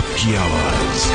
आपकी आवाज।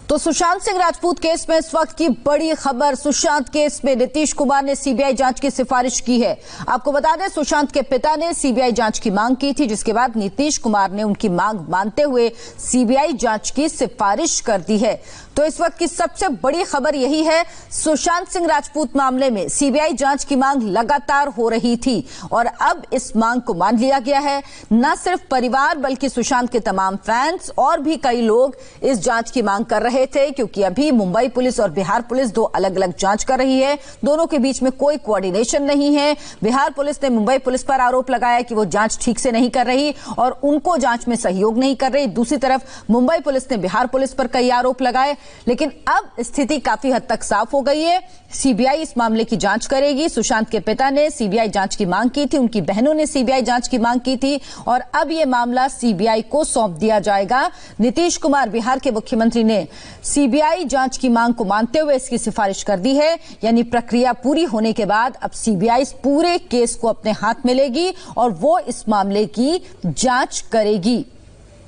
तो सुशांत सिंह राजपूत केस में इस वक्त की बड़ी खबर। सुशांत केस में नीतीश कुमार ने सीबीआई जांच की सिफारिश की है। आपको बता दें, सुशांत के पिता ने सीबीआई जांच की मांग की थी, जिसके बाद नीतीश कुमार ने उनकी मांग मानते हुए सीबीआई जांच की सिफारिश कर दी है। तो इस वक्त की सबसे बड़ी खबर यही है, सुशांत सिंह राजपूत मामले में सीबीआई जांच की मांग लगातार हो रही थी और अब इस मांग को मान लिया गया है। न सिर्फ परिवार बल्कि सुशांत के तमाम फैंस और भी कई लोग इस जांच की मांग कर रहे थे, क्योंकि अभी मुंबई पुलिस और बिहार पुलिस दो अलग अलग जांच कर रही है। दोनों के बीच में कोई कोऑर्डिनेशन नहीं है। बिहार पुलिस ने मुंबई पुलिस पर आरोप लगाया कि वो जांच ठीक से नहीं कर रही और उनको जांच में सहयोग नहीं कर रही। दूसरी तरफ मुंबई पुलिस ने बिहार पुलिस पर कई आरोप लगाए, लेकिन अब स्थिति काफी हद तक साफ हो गई है। सीबीआई इस मामले की जांच करेगी। सुशांत के पिता ने सीबीआई जांच की मांग की थी, उनकी बहनों ने सीबीआई जांच की मांग की थी और अब यह मामला सीबीआई को सौंप दिया जाएगा। नीतीश कुमार बिहार के मुख्यमंत्री ने सीबीआई जांच की मांग को मानते हुए इसकी सिफारिश कर दी है। यानी प्रक्रिया पूरी होने के बाद अब सीबीआई इस पूरे केस को अपने हाथ में लेगी और वो इस मामले की जांच करेगी,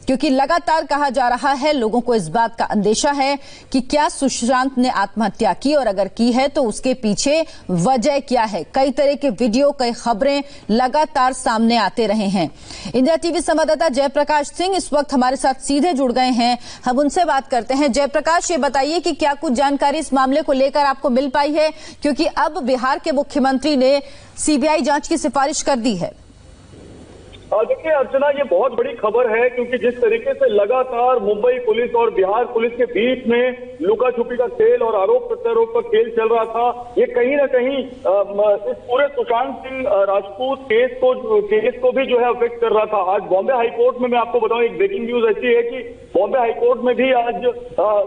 क्योंकि लगातार कहा जा रहा है, लोगों को इस बात का अंदेशा है कि क्या सुशांत ने आत्महत्या की और अगर की है तो उसके पीछे वजह क्या है। कई तरह के वीडियो, कई खबरें लगातार सामने आते रहे हैं। इंडिया टीवी संवाददाता जयप्रकाश सिंह इस वक्त हमारे साथ सीधे जुड़ गए हैं, हम उनसे बात करते हैं। जयप्रकाश, ये बताइए कि क्या कुछ जानकारी इस मामले को लेकर आपको मिल पाई है, क्योंकि अब बिहार के मुख्यमंत्री ने सीबीआई जांच की सिफारिश कर दी है। देखिए अर्चना, ये बहुत बड़ी खबर है, क्योंकि जिस तरीके से लगातार मुंबई पुलिस और बिहार पुलिस के बीच में लुका छुपी का खेल और आरोप प्रत्यारोप का खेल चल रहा था, ये कहीं ना कहीं इस पूरे सुशांत सिंह राजपूत केस को भी जो है अफेक्ट कर रहा था। आज बॉम्बे हाईकोर्ट में मैं आपको बताऊं, एक ब्रेकिंग न्यूज ऐसी है कि बॉम्बे हाईकोर्ट में भी आज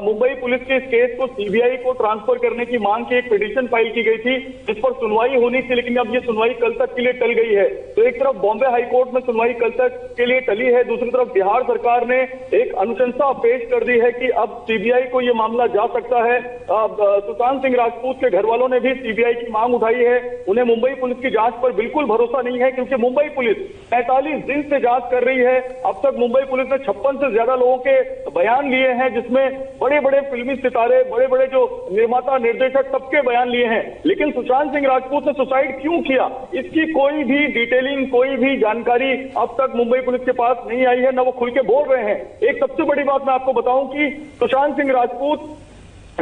मुंबई पुलिस के इस केस को सीबीआई को ट्रांसफर करने की मांग की एक पिटीशन फाइल की गई थी, जिस पर सुनवाई होनी थी, लेकिन अब ये सुनवाई कल तक के लिए टल गई है। तो एक तरफ बॉम्बे हाईकोर्ट में सुनवाई कल तक के लिए टली है, दूसरी तरफ बिहार सरकार ने एक अनुशंसा पेश कर दी है कि अब सीबीआई को यह मामला जा सकता है। सुशांत सिंह राजपूत के घर वालों ने भी सीबीआई की मांग उठाई है। उन्हें मुंबई पुलिस की जांच पर बिल्कुल भरोसा नहीं है, क्योंकि मुंबई पुलिस 45 दिन से जांच कर रही है। अब तक मुंबई पुलिस ने 56 से ज्यादा लोगों के बयान लिए हैं, जिसमें बड़े बड़े फिल्मी सितारे, बड़े बड़े जो निर्माता निर्देशक, सबके बयान लिए हैं। लेकिन सुशांत सिंह राजपूत ने सुसाइड क्यों किया, इसकी कोई भी डिटेलिंग, कोई भी जानकारी अब तक मुंबई पुलिस के पास नहीं आई है, न वो खुल के बोल रहे हैं। एक सबसे बड़ी बात मैं आपको बताऊं कि सुशांत सिंह राजपूत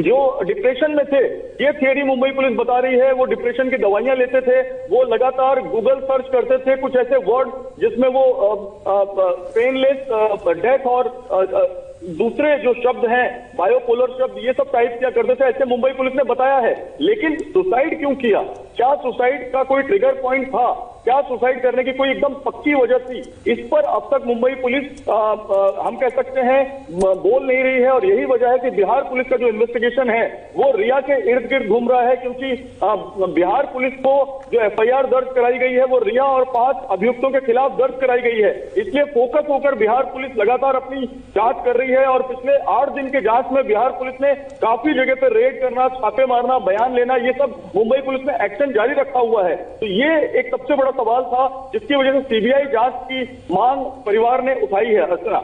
जो डिप्रेशन में थे, ये थियरी मुंबई पुलिस बता रही है। वो डिप्रेशन की दवाइयां लेते थे, वो लगातार गूगल सर्च करते थे कुछ ऐसे वर्ड जिसमें वो पेनलेस डेथ और दूसरे जो शब्द हैं, बायोपोलर शब्द, ये सब टाइप किया करते थे, ऐसे मुंबई पुलिस ने बताया है। लेकिन सुसाइड क्यों किया, क्या सुसाइड का कोई ट्रिगर पॉइंट था, क्या सुसाइड करने की कोई एकदम पक्की वजह थी, इस पर अब तक मुंबई पुलिस हम कह सकते हैं बोल नहीं रही है। और यही वजह है कि बिहार पुलिस का जो इन्वेस्टिगेशन है वो रिया के इर्द गिर्द घूम रहा है, क्योंकि बिहार पुलिस को जो एफआईआर दर्ज कराई गई है वो रिया और 5 अभियुक्तों के खिलाफ दर्ज कराई गई है। इसलिए फोकस होकर बिहार पुलिस लगातार अपनी जांच कर रही है और पिछले 8 दिन के जांच में बिहार पुलिस ने काफी जगह पर रेड करना, छापे मारना, बयान लेना, ये सब मुंबई पुलिस ने एक्शन जारी रखा हुआ है। तो ये एक सबसे बड़ा सवाल था, जिसकी वजह से सीबीआई जांच की मांग परिवार ने उठाई है। अर्चना,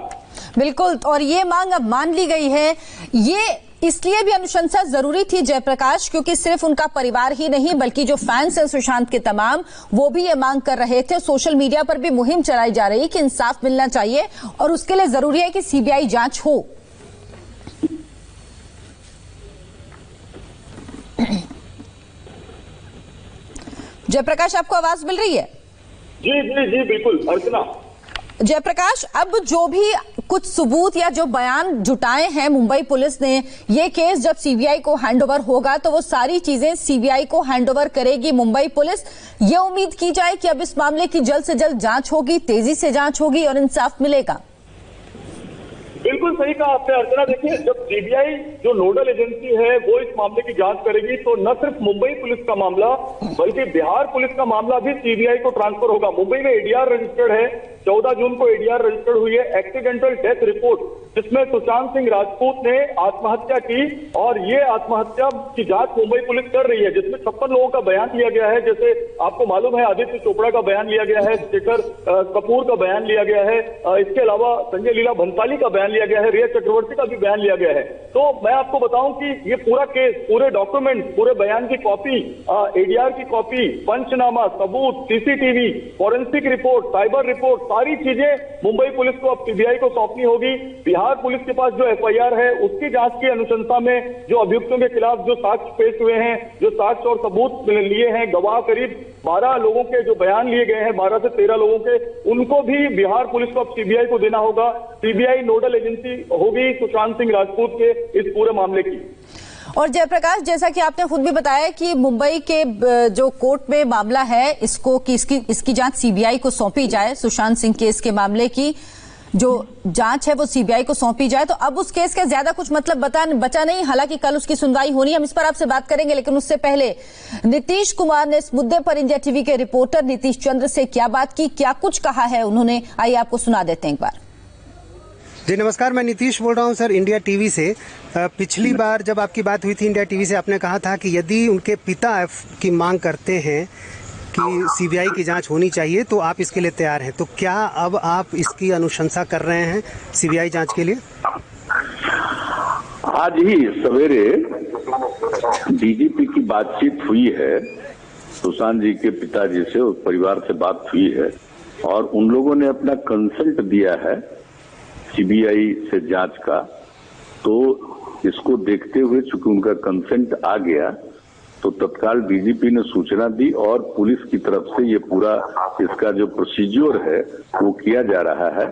बिल्कुल, और ये मांग अब मान ली गई है। ये इसलिए भी अनुशंसा जरूरी थी जयप्रकाश, क्योंकि सिर्फ उनका परिवार ही नहीं बल्कि जो फैंस हैं सुशांत के तमाम, वो भी ये मांग कर रहे थे। सोशल मीडिया पर भी मुहिम चलाई जा रही है कि इंसाफ मिलना चाहिए और उसके लिए जरूरी है कि सीबीआई जांच हो। जयप्रकाश, आपको आवाज मिल रही है? जी जी जी बिल्कुल अर्चना। जयप्रकाश, अब जो भी कुछ सबूत या जो बयान जुटाए हैं मुंबई पुलिस ने, ये केस जब सीबीआई को हैंडओवर होगा तो वो सारी चीजें सीबीआई को हैंडओवर करेगी मुंबई पुलिस। ये उम्मीद की जाए कि अब इस मामले की जल्द से जल्द जांच होगी, तेजी से जांच होगी और इंसाफ मिलेगा। बिल्कुल सही कहा आपने अर्चना। देखिए, जब सीबीआई जो नोडल एजेंसी है वो इस मामले की जांच करेगी, तो न सिर्फ मुंबई पुलिस का मामला बल्कि बिहार पुलिस का मामला भी सीबीआई को ट्रांसफर होगा। मुंबई में एडीआर रजिस्टर्ड है, 14 जून को एडीआर रजिस्टर्ड हुई है। एक्सीडेंटल डेथ रिपोर्ट जिसमें सुशांत सिंह राजपूत ने आत्महत्या की और ये आत्महत्या की जांच मुंबई पुलिस कर रही है, जिसमें 56 लोगों का बयान लिया गया है। जैसे आपको मालूम है, आदित्य चोपड़ा का बयान लिया गया है, शेखर कपूर का बयान लिया गया है, इसके अलावा संजय लीला भंसाली का बयान लिया गया है, रिया चक्रवर्ती का भी बयान लिया गया है। तो मैं आपको बताऊं कि ये पूरा केस, पूरे डॉक्यूमेंट, पूरे बयान की कॉपी, एडीआर की कॉपी, पंचनामा, सबूत, CCTV, forensic report, cyber report, सारी चीजें मुंबई पुलिस को अब सीबीआई को सौंपनी होगी। बिहार पुलिस के पास जो एफआईआर है उसकी जांच की अनुशंसा में जो अभियुक्तों के खिलाफ जो साक्ष्य पेश हुए हैं, जो साक्ष्य और सबूत लिए हैं, गवाह करीब 12 लोगों के जो बयान लिए गए हैं, 12 से 13 लोगों के, उनको भी बिहार पुलिस को अब सीबीआई को देना होगा। सीबीआई नोडल एजेंसी होगी सुशांत सिंह राजपूत के इस पूरे मामले की। और जयप्रकाश, जैसा कि आपने खुद भी बताया कि मुंबई के जो कोर्ट में मामला है इसको कि इसकी जांच सीबीआई को सौंपी जाए, सुशांत सिंह केस के मामले की जो जांच है वो सीबीआई को सौंपी जाए, तो अब उस केस का ज्यादा कुछ मतलब बचा नहीं। हालांकि कल उसकी सुनवाई होनी, हम इस पर आपसे बात करेंगे, लेकिन उससे पहले नीतीश कुमार ने इस मुद्दे पर इंडिया टीवी के रिपोर्टर नीतीश चंद्र से क्या बात की, क्या कुछ कहा है उन्होंने, आइए आपको सुना देते हैं एक बार। जी नमस्कार, मैं नीतीश बोल रहा हूं सर, इंडिया टीवी से। पिछली बार जब आपकी बात हुई थी इंडिया टीवी से, आपने कहा था कि यदि उनके पिता की मांग करते हैं कि सीबीआई की जांच होनी चाहिए तो आप इसके लिए तैयार हैं, तो क्या अब आप इसकी अनुशंसा कर रहे हैं सीबीआई जांच के लिए? आज ही सवेरे डीजीपी की बातचीत हुई है, सुशांत जी के पिताजी से, उस परिवार से बात हुई है और उन लोगों ने अपना कंसल्ट दिया है सीबीआई से जांच का। तो इसको देखते हुए चूंकि उनका कंसेंट आ गया तो तत्काल डीजीपी ने सूचना दी और पुलिस की तरफ से ये पूरा इसका जो प्रोसीजर है वो किया जा रहा है।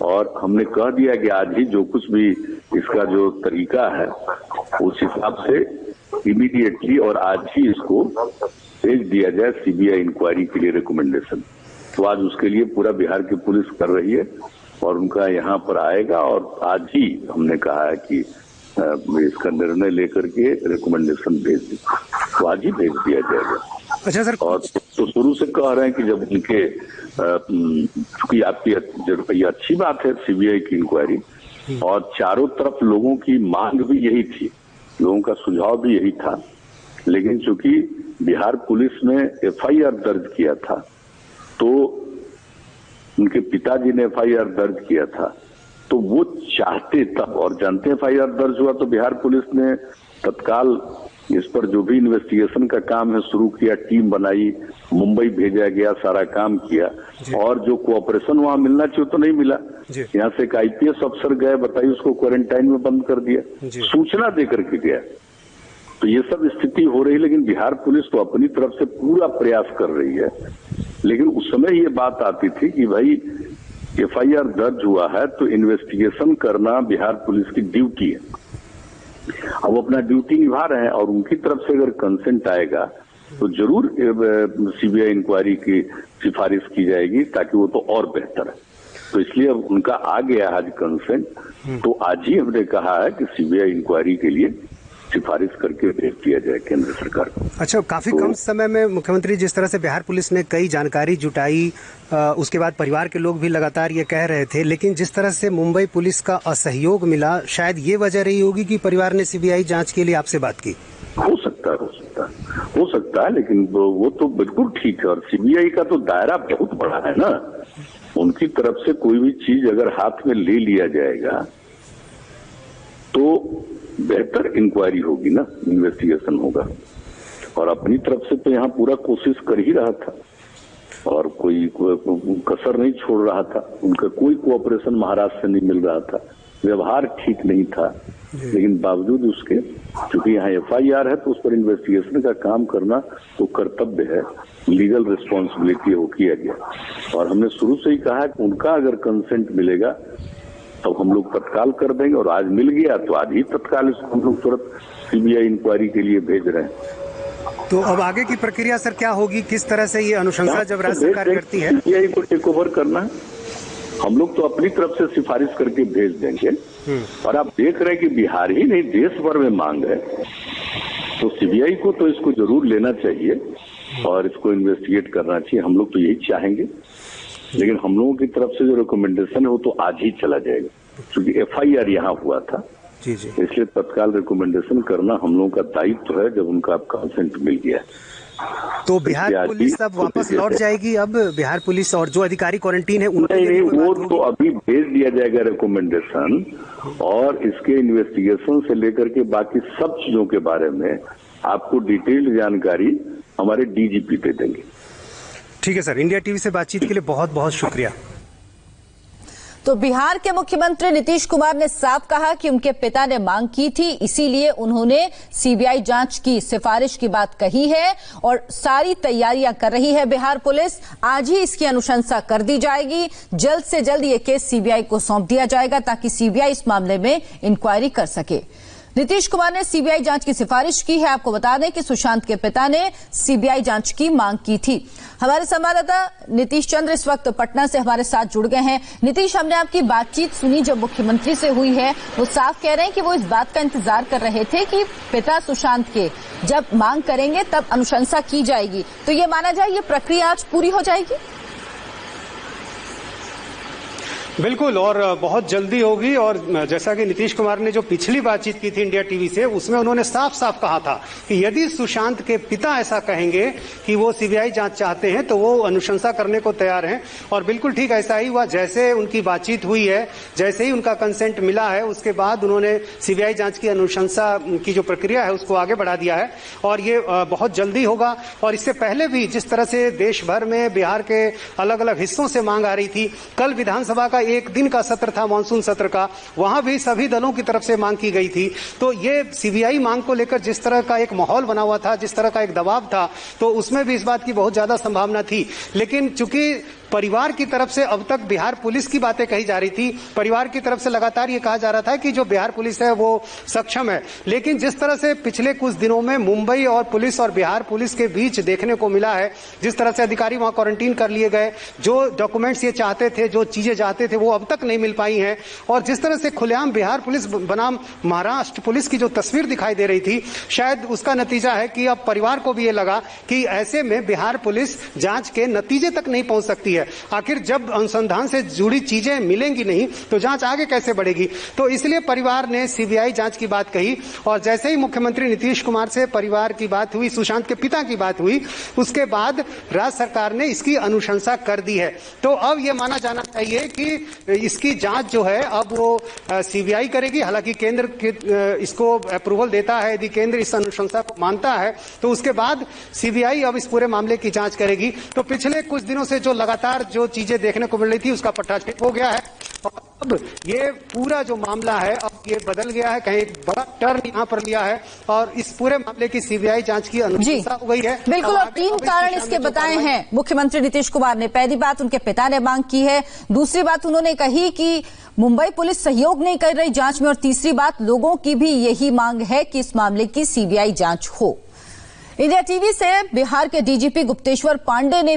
और हमने कह दिया कि आज ही जो कुछ भी इसका जो तरीका है उस हिसाब से इमीडिएटली और आज ही इसको भेज दिया जाए सीबीआई इंक्वायरी के लिए रिकमेंडेशन। तो आज उसके लिए पूरा बिहार की पुलिस कर रही है और उनका यहाँ पर आएगा और आज ही हमने कहा है कि इसका निर्णय लेकर के रिकमेंडेशन भेज दी, तो आज ही भेज दिया जाएगा। अच्छा सर, और तो शुरू से कह रहे हैं कि जब उनके चूंकि आपकी ये अच्छी बात है सीबीआई की इंक्वायरी, और चारों तरफ लोगों की मांग भी यही थी, लोगों का सुझाव भी यही था, लेकिन चूंकि बिहार पुलिस ने एफआईआर दर्ज किया था तो उनके पिताजी ने एफआईआर दर्ज किया था तो वो चाहते तब, और जानते हैं एफआईआर दर्ज हुआ तो बिहार पुलिस ने तत्काल इस पर जो भी इन्वेस्टिगेशन का काम है शुरू किया, टीम बनाई, मुंबई भेजा गया, सारा काम किया और जो कोऑपरेशन वहां मिलना चाहिए तो नहीं मिला। यहाँ से एक आईपीएस अफसर गए, बताइए, उसको क्वारंटाइन में बंद कर दिया, सूचना देकर के गया। तो ये सब स्थिति हो रही है, लेकिन बिहार पुलिस तो अपनी तरफ से पूरा प्रयास कर रही है। लेकिन उस समय ये बात आती थी कि भाई एफआईआर दर्ज हुआ है तो इन्वेस्टिगेशन करना बिहार पुलिस की ड्यूटी है, अब अपना ड्यूटी निभा रहे हैं और उनकी तरफ से अगर कंसेंट आएगा तो जरूर सीबीआई इंक्वायरी की सिफारिश की जाएगी ताकि वो तो और बेहतर है। तो इसलिए अब उनका आ गया आज कंसेंट, तो आज ही हमने कहा है कि सीबीआई इंक्वायरी के लिए सिफारिश करके भेज दिया जाए केंद्र सरकार को। अच्छा, काफी कम समय में मुख्यमंत्री, जिस तरह से बिहार पुलिस ने कई जानकारी जुटाई, उसके बाद परिवार के लोग भी लगातार ये कह रहे थे, लेकिन जिस तरह से मुंबई पुलिस का असहयोग मिला, शायद ये वजह रही होगी कि परिवार ने सीबीआई जांच के लिए आपसे बात की। हो सकता है, लेकिन वो तो बिल्कुल ठीक है। और सीबीआई का तो दायरा बहुत बड़ा है ना, उनकी तरफ से कोई भी चीज अगर हाथ में ले लिया जाएगा तो बेहतर इंक्वायरी होगी ना, इन्वेस्टिगेशन होगा। और अपनी तरफ से तो यहाँ पूरा कोशिश कर ही रहा था और कोई कसर नहीं छोड़ रहा था। उनका कोई कोऑपरेशन महाराष्ट्र से नहीं मिल रहा था, व्यवहार ठीक नहीं था, लेकिन बावजूद उसके क्योंकि यहाँ एफआईआर है तो उस पर इन्वेस्टिगेशन का काम करना तो कर्तव्य है, लीगल रिस्पॉन्सिबिलिटी है, वो किया गया। और हमने शुरू से ही कहा कि उनका अगर कंसेंट मिलेगा तो हम लोग तत्काल कर देंगे, और आज मिल गया तो आज ही तत्काल इसको हम लोग तुरंत सीबीआई इंक्वायरी के लिए भेज रहे हैं। तो अब आगे की प्रक्रिया सर क्या होगी, किस तरह से ये अनुशंसा जब राज्य सरकार करती है? सीबीआई को टेक ओवर करना है, हम लोग तो अपनी तरफ से सिफारिश करके भेज देंगे। और आप देख रहे हैं कि बिहार ही नहीं देश भर में मांग है, तो सीबीआई को तो इसको जरूर लेना चाहिए और इसको इन्वेस्टिगेट करना चाहिए। हम लोग तो यही चाहेंगे, लेकिन हम लोगों की तरफ से जो रिकमेंडेशन है वो तो आज ही चला जाएगा। क्योंकि FIR यहाँ हुआ था, जी जी। इसलिए तत्काल रिकमेंडेशन करना हम लोगों का दायित्व है जब उनका कंसेंट मिल गया। तो बिहार पुलिस अब वापस लौट जाएगी, अब बिहार पुलिस और जो अधिकारी क्वारंटीन है नहीं, वो तो अभी भेज दिया जाएगा रिकमेंडेशन, और इसके इन्वेस्टिगेशन से लेकर के बाकी सब चीजों के बारे में आपको डिटेल्ड जानकारी हमारे DGP दे देंगे। ठीक है सर, इंडिया टीवी से बातचीत के लिए बहुत बहुत शुक्रिया। तो बिहार के मुख्यमंत्री नीतीश कुमार ने साफ कहा कि उनके पिता ने मांग की थी, इसीलिए उन्होंने सीबीआई जांच की सिफारिश की बात कही है और सारी तैयारियां कर रही है बिहार पुलिस। आज ही इसकी अनुशंसा कर दी जाएगी, जल्द से जल्द ये केस सीबीआई को सौंप दिया जाएगा ताकि सीबीआई इस मामले में इंक्वायरी कर सके। नीतीश कुमार ने सीबीआई जांच की सिफारिश की है। आपको बता दें कि सुशांत के पिता ने सीबीआई जांच की मांग की थी। हमारे संवाददाता नीतीश चंद्र इस वक्त पटना से हमारे साथ जुड़ गए हैं। नीतीश, हमने आपकी बातचीत सुनी जब मुख्यमंत्री से हुई है, वो साफ कह रहे हैं कि वो इस बात का इंतजार कर रहे थे कि पिता सुशांत के जब मांग करेंगे तब अनुशंसा की जाएगी। तो ये माना जाए ये प्रक्रिया आज पूरी हो जाएगी? बिल्कुल, और बहुत जल्दी होगी। और जैसा कि नीतीश कुमार ने जो पिछली बातचीत की थी इंडिया टीवी से, उसमें उन्होंने साफ साफ कहा था कि यदि सुशांत के पिता ऐसा कहेंगे कि वो सीबीआई जांच चाहते हैं तो वो अनुशंसा करने को तैयार हैं। और बिल्कुल ठीक ऐसा ही हुआ। जैसे उनकी बातचीत हुई है, जैसे ही उनका कंसेंट मिला है, उसके बाद उन्होंने सीबीआई जांच की अनुशंसा की जो प्रक्रिया है उसको आगे बढ़ा दिया है और ये बहुत जल्दी होगा। और इससे पहले भी जिस तरह से देश भर में बिहार के अलग अलग हिस्सों से मांग आ रही थी, कल विधानसभा का एक दिन का सत्र था मानसून सत्र का, वहां भी सभी दलों की तरफ से मांग की गई थी। तो ये सीबीआई मांग को लेकर जिस तरह का एक माहौल बना हुआ था, जिस तरह का एक दबाव था, तो उसमें भी इस बात की बहुत ज्यादा संभावना थी। लेकिन चूंकि परिवार की तरफ से अब तक बिहार पुलिस की बातें कही जा रही थी, परिवार की तरफ से लगातार ये कहा जा रहा था कि जो बिहार पुलिस है वो सक्षम है। लेकिन जिस तरह से पिछले कुछ दिनों में मुंबई और पुलिस और बिहार पुलिस के बीच देखने को मिला है, जिस तरह से अधिकारी वहां क्वारंटीन कर लिए गए, जो डॉक्यूमेंट्स ये चाहते थे, जो चीजें चाहते थे, वो अब तक नहीं मिल पाई हैं, और जिस तरह से खुलेआम बिहार पुलिस बनाम महाराष्ट्र पुलिस की जो तस्वीर दिखाई दे रही थी, शायद उसका नतीजा है कि अब परिवार को भी ये लगा कि ऐसे में बिहार पुलिस जांच के नतीजे तक नहीं पहुंच सकती है। आखिर जब अनुसंधान से जुड़ी चीजें मिलेंगी नहीं तो जांच आगे कैसे बढ़ेगी। तो इसलिए परिवार ने सीबीआई जांच की बात कही, और जैसे ही मुख्यमंत्री नीतीश कुमार से परिवार की बात हुई, सुशांत के पिता की बात हुई, उसके बाद राज्य सरकार ने इसकी अनुशंसा कर दी है। तो अब यह माना जाना चाहिए कि इसकी जांच जो है अब वो सीबीआई करेगी। हालांकि केंद्र इसको अप्रूवल देता है, यदि केंद्र इस अनुशंसा को मानता है तो उसके बाद सीबीआई अब इस पूरे मामले की जांच करेगी। तो पिछले कुछ दिनों से जो लगातार जो चीजें देखने को मिल रही थी उसका पट्टाछेद हो गया है, और अब ये पूरा जो मामला है अब ये बदल गया है, कहीं एक बड़ा टर्न यहाँ पर लिया है और इस पूरे मामले की सीबीआई जांच की अनुशंसा हो गई है। बिल्कुल, और 3 कारण इसके बताए हैं मुख्यमंत्री नीतीश कुमार ने। पहली बात, उनके पिता ने मांग की है। दूसरी बात, उन्होंने कही कि मुंबई पुलिस सहयोग नहीं कर रही जांच में। और तीसरी बात, लोगों की भी यही मांग है कि इस मामले की सीबीआई जांच हो। इंडिया टीवी से बिहार के डीजीपी गुप्तेश्वर पांडे ने